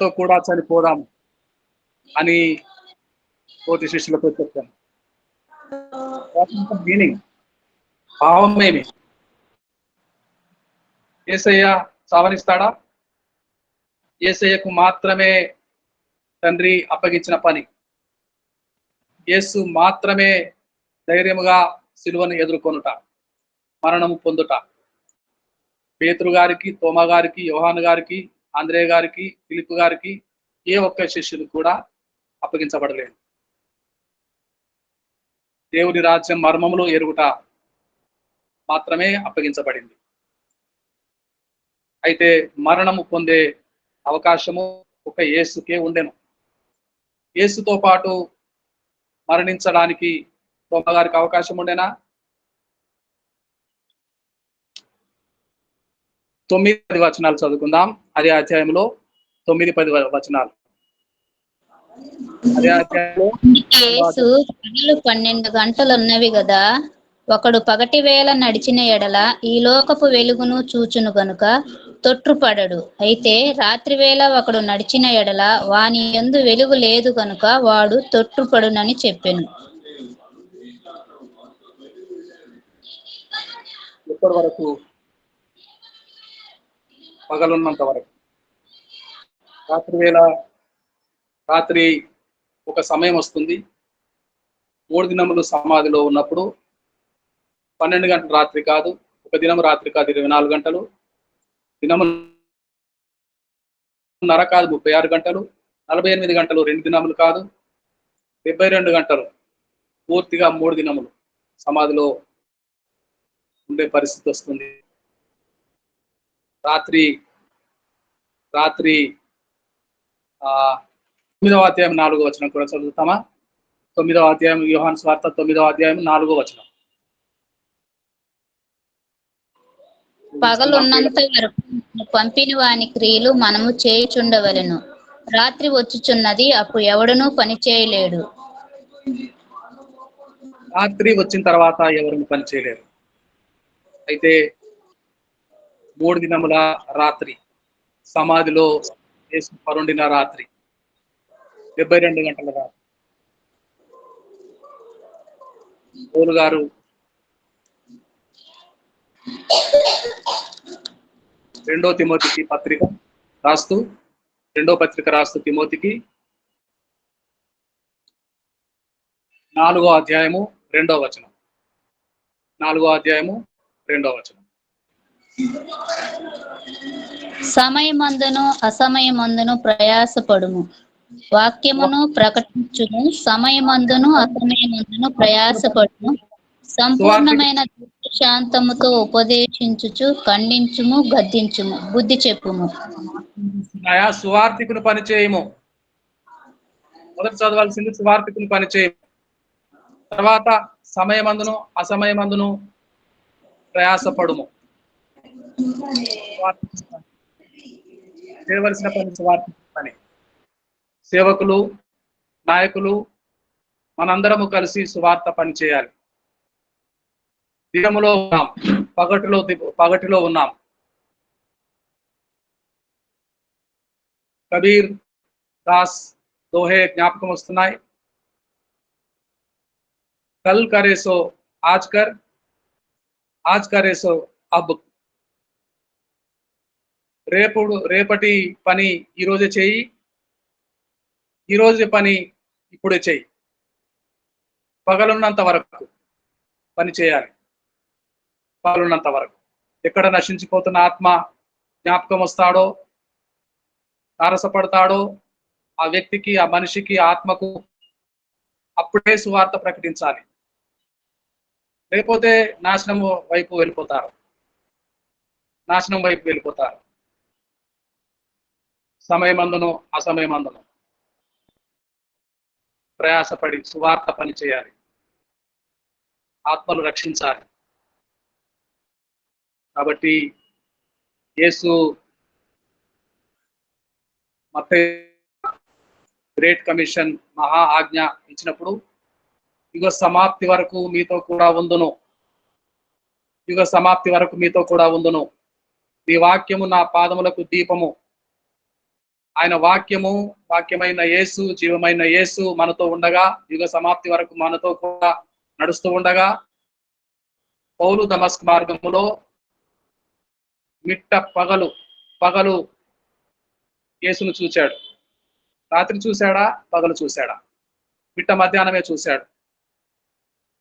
తో కూడా చనిపోదాం అని తోటి శిష్యులతో చెప్పాను. మీనింగ్ భావం ఏమి? యేసయ్య సావనిస్తాడా? యేసయ్యకు మాత్రమే తండ్రి అప్పగించిన పని. యేసు మాత్రమే ధైర్యముగా సిలువను ఎదుర్కొనుట, మరణము పొందుట. పేతురు గారికి, తోమా గారికి, యోహాను గారికి, ఆంద్రేయ గారికి, ఫిలిప్పు గారికి ఏ ఒక్క శిష్యులు కూడా అప్పగించబడలేదు. దేవుని రాజ్యం మర్మములు ఎరుగుట మాత్రమే అప్పగించబడింది. అయితే మరణము పొందే అవకాశము ఒక యేసుకే ఉండెను. యేసుతో పాటు మరణించడానికి తోమా గారికి అవకాశం ఉండేనా? 9-10 వచనాలు చదువుకుందాం. అదే అధ్యాయంలో 9-10 వచనాలు. అదే అధ్యాయంలో యేసు పగలు 12 గంటలున్నవి గదా, ఒకడు పగటి వేళ నడిచిన ఎడల ఈ లోకపు వెలుగును చూచును గనుక తొట్రుపడడు. అయితే రాత్రి వేళ ఒకడు నడిచిన ఎడల వాని యందు వెలుగు లేదు గనుక వాడు తొట్రుపడునని చెప్పెను. ఎప్పటి వరకు? పగలున్నంత వరకు. రాత్రి ఒక సమయం వస్తుంది. 3 దినములు సమాధిలో ఉన్నప్పుడు 12 గంటలు రాత్రి కాదు, ఒక దినం రాత్రి కాదు, 24 గంటలు, దినమున్నర కాదు, 36 గంటలు, 48 గంటలు 2 దినములు కాదు, 72 గంటలు, పూర్తిగా 3 దినములు సమాధిలో ఉండే పరిస్థితి వస్తుంది. రాత్రి 9వ అధ్యాయం 4వ వచనం కూడా చదువుతామా? 9వ అధ్యాయం యోహాను సువార్త 9వ అధ్యాయం 4వ వచనం. పగలున్నంత వరకు పంపిన వాని క్రియలు మనము చేయుచుండవలెను. రాత్రి వచ్చుచున్నది, అప్పుడు ఎవడునూ పని చేయలేడు. రాత్రి వచ్చిన తర్వాత ఎవరు పని చేయలేరు. అయితే 3 దినముల రాత్రి సమాధిలో యేసు పరుండిన రాత్రి, 72 గంటల రాత్రి. పౌలు గారు రెండో పత్రిక రాస్తూ తిమోతికి 4వ అధ్యాయము 2వ వచనం. 4వ అధ్యాయము 2వ వచనం. సమయమందును అసమయమందును ప్రయాసపడుము, వాక్యమును ప్రకటించుము. సమయమందును అసమయమందును ప్రయాసపడుము, సంపూర్ణమైన శాంతముతో ఉపదేశించుచు, ఖండించుము, గద్దించుము, బుద్ధి చెప్పుము. సువార్తికుని పని చేయము. మొదట చదవాల్సింది సువార్తికుని పని చేయము. తర్వాత సమయమందును అసమయమందును ప్రయాసపడుము. చేయవలసిన పని సువార్తికుని పని. సేవకులు, నాయకులు మనందరము కలిసి సువార్త పని చేయాలి. దినములో ఉన్నాం, పగటిలో ఉన్నాం. కబీర్ దాస్ దోహే జ్ఞాపకం వస్తున్నాయి. కల్ కరేసో ఆజ్ కర్, ఆజ్ కరేసో అబ్. రేపటి పని ఈరోజే చేయి, ఈరోజు పని ఇప్పుడే చేయి. పగలున్నంత వరకు పని చేయాలి. పగలున్నంత వరకు. ఎక్కడ నశించిపోతున్న ఆత్మ జ్ఞాపకం వస్తాడో, తారసపడతాడో ఆ వ్యక్తికి, ఆ మనిషికి, ఆత్మకు అప్పుడే సువార్త ప్రకటించాలి. లేకపోతే నాశనం వైపు వెళ్ళిపోతారు. సమయమందును అసమయమందును ప్రయాసపడి సువార్త పని చేయాలి. ఆత్మలు రక్షించాలి. కాబట్టి యేసు మత్తయి గ్రేట్ కమిషన్ మహా ఆజ్ఞ ఇచ్చినప్పుడు, యుగ సమాప్తి వరకు మీతో కూడా ఉందును, యుగ సమాప్తి వరకు మీతో కూడా ఉందును, నీ వాక్యము నా పాదములకు దీపము, ఆయన వాక్యమైన యేసు, జీవమైన యేసు మనతో ఉండగా, యుగ సమాప్తి వరకు మనతో కూడా నడుస్తూ ఉండగా, పౌలు దమస్కు మార్గములో మిట్ట పగలు యేసును చూశాడు. రాత్రి చూశాడా, పగలు చూశాడా? మిట్ట మధ్యాహ్నమే చూశాడు.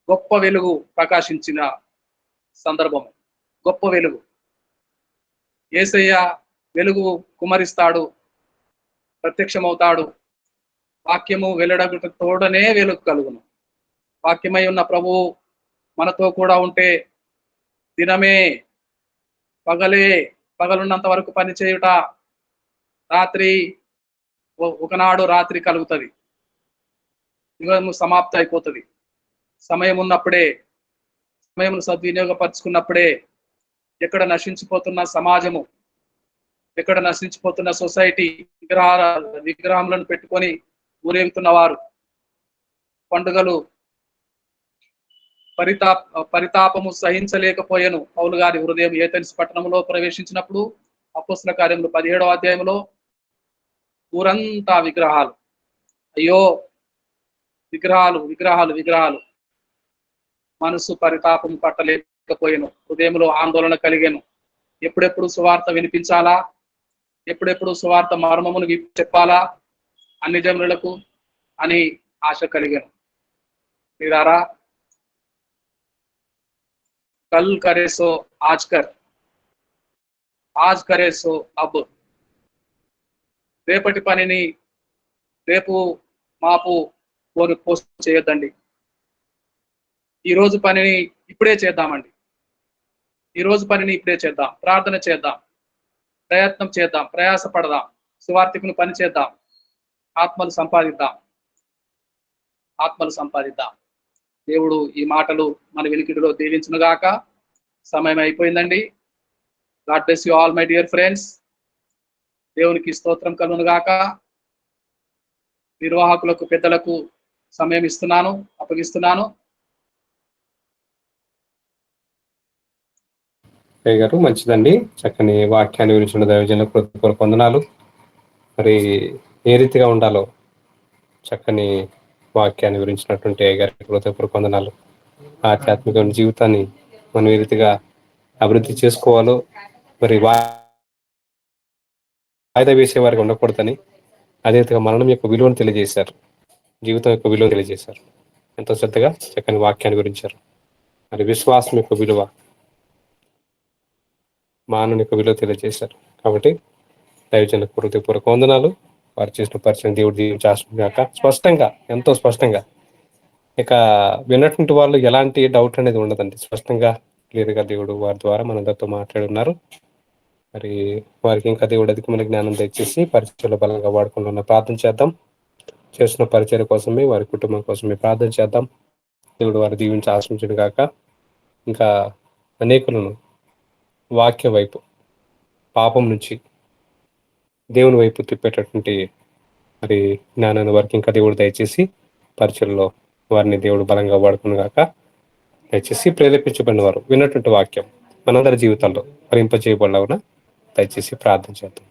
గొప్ప వెలుగు ప్రకాశించిన సందర్భము, గొప్ప వెలుగు. యేసయ్య వెలుగు కుమరిస్తాడు, ప్రత్యక్షమవుతాడు. వాక్యము వెల్లడగుట తోడనే వెలుగు కలుగును. వాక్యమై ఉన్న ప్రభువు మనతో కూడా ఉంటే దినమే పగలున్నంత వరకు పని చేయుట, రాత్రి ఒకనాడు రాత్రి కలుగుతుంది. యుగము సమాప్తి అయిపోతుంది. సమయం ఉన్నప్పుడే, సమయం సద్వినియోగపరుచుకున్నప్పుడే ఎక్కడ నశించిపోతున్న సమాజము, ఎక్కడ నశించిపోతున్న సొసైటీ, విగ్రహములను పెట్టుకొని ఊరేగుతున్న వారు, పండుగలు పరితాపము సహించలేకపోయాను పౌలు గారి హృదయం ఏథెన్స్ పట్టణంలో ప్రవేశించినప్పుడు. అపోస్తల కార్యములు 17వ అధ్యాయంలో ఊరంతా విగ్రహాలు. అయ్యో, విగ్రహాలు విగ్రహాలు విగ్రహాలు. మనసు పరితాపం పట్టలేకపోయాను, హృదయంలో ఆందోళన కలిగాను. ఎప్పుడెప్పుడు సువార్త వినిపించాలా, ఎప్పుడెప్పుడు సువార్త మర్మమును చెప్పాలా అన్ని జనులకు అని ఆశ కలిగాను. మీరారా, కల్ करे सो आज करे सो अब. రేపటి పనిని రేపు మాపు పోస్ట్ చేయొద్దండి. ఈరోజు పనిని ఇప్పుడే చేద్దామండి. ఈరోజు పనిని ఇప్పుడే చేద్దాం. ప్రార్థన చేద్దాం, ప్రయత్నం చేద్దాం, ప్రయాసపడదాం, సువార్తికుని పని చేద్దాం, ఆత్మలు సంపాదిద్దాం. దేవుడు ఈ మాటలు మన వెలికిడిలో దీవించునుగాక. సమయం అయిపోయిందండి. God bless you all my dear friends. దేవునికి స్తోత్రం కలుగునుగాక. నిర్వాహకులకు, పెద్దలకు సమయం అప్పగిస్తున్నాను. గారు మంచిదండి. చక్కని వాక్యాన్ని గురించి దైవజనులకు కృతజ్ఞతలు వందనాలు. మరి ఏ రీతిగా ఉండాలో చక్కని వాక్యాన్ని గురించినటువంటి గారికి కృతజ్ఞతలు వందనాలు. ఆధ్యాత్మిక జీవితాన్ని మనం ఏ రీతిగా అభివృద్ధి చేసుకోవాలో, మరి వాయిదా వేసే వారికి ఉండకూడదని, అదే రీతిగా మరణం యొక్క విలువను తెలియజేశారు, జీవితం యొక్క విలువను తెలియజేశారు. ఎంతో శ్రద్ధగా చక్కని వాక్యాన్ని గురించారు. మరి విశ్వాసం యొక్క విలువ, మానవుని యొక్క విలువ తెలియజేశారు. కాబట్టి దైవజనులకు హృదయపూర్వక వందనాలు. వారు చేసిన పరిచయం దేవుడు దీవించాక స్పష్టంగా, ఎంతో స్పష్టంగా, ఇక విన్నటువంటి వాళ్ళు ఎలాంటి డౌట్ అనేది ఉండదండి. స్పష్టంగా క్లియర్గా దేవుడు వారి ద్వారా మనందరితో మాట్లాడి ఉన్నారు. మరి వారికి ఇంకా దేవుడు అధికమైన జ్ఞానం దయచేసి పరిచయంలో బలంగా వాడుకుంటున్న ప్రార్థన చేద్దాం. చేస్తున్న పరిచయం కోసమే, వారి కుటుంబం కోసమే ప్రార్థన చేద్దాం. దేవుడు వారు దీవించి ఆశించడు గాక. ఇంకా అనేకులను వాక్య వైపు, పాపం నుంచి దేవుని వైపు తిప్పేటటువంటి మరి జ్ఞానాన్ని వారికి ఇంకా దేవుడు దయచేసి పరిచయంలో వారిని దేవుడు బలంగా వాడుకును గాక. దయచేసి ప్రేరేపించబడిన వారు విన్నటువంటి వాక్యం మనందరి జీవితాల్లో ఫలింపజేయబడాలవున దయచేసి ప్రార్థన చేద్దాం.